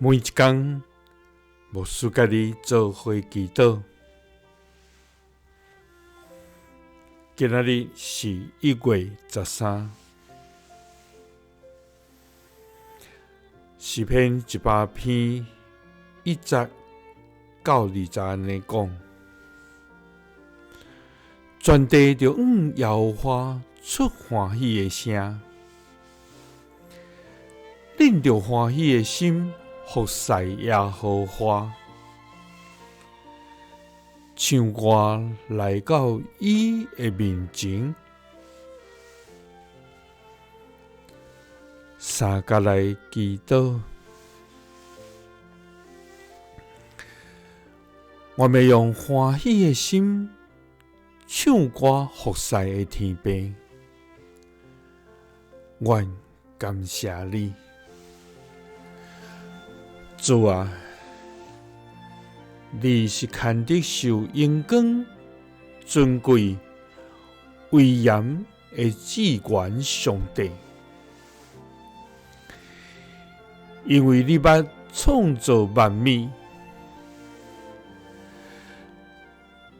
每一天，牧师甲你做伙祈祷。今仔日是1月13，诗篇100篇1节到2节安尼讲：全地就耶和华出欢喜的声，恁着欢喜的心，服侍耶和华，唱歌来到伊的面前，三角来祈祷。我们用欢喜的心唱歌服侍的天父，愿感谢你，主啊！你是堪得受荣光、尊贵、威严的至高上帝，因为你捌创造万物，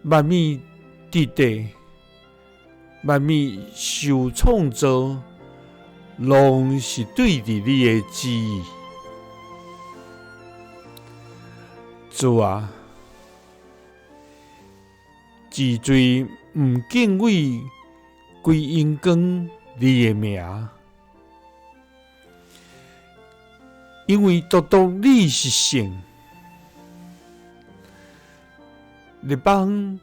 万物伫地，万物受创造，拢是对伫你的旨意。主啊！之罪毋敬畏，归荣光你的名，因为独独你是圣，日邦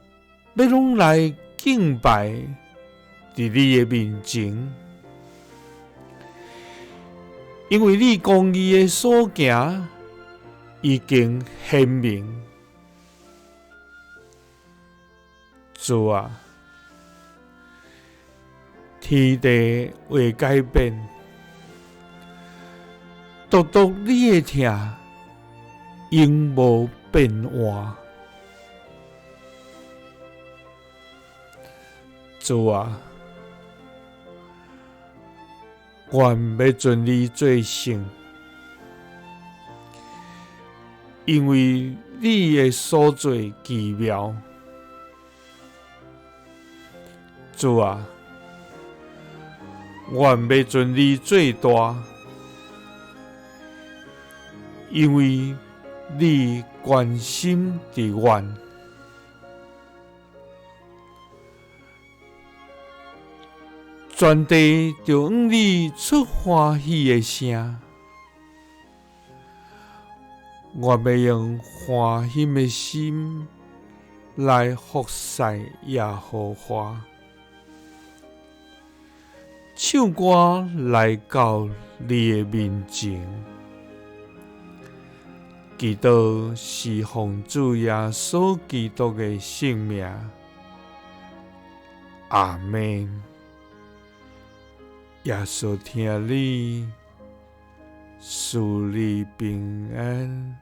要拢来敬拜伫你的面前，因为你公义的所行已经显明。主啊，天地会改变，独独你的疼永无变化。主啊，愿要尊你做圣，因为你的所做奇妙。主啊，愿要尊你做大，因为你关心伫阮。全地就你出欢喜的声，我要用欢喜的心来服侍耶和华。唱歌来到你的面前，祈祷是奉主耶稣基督的圣名。阿们。耶稣听你，赐你平安。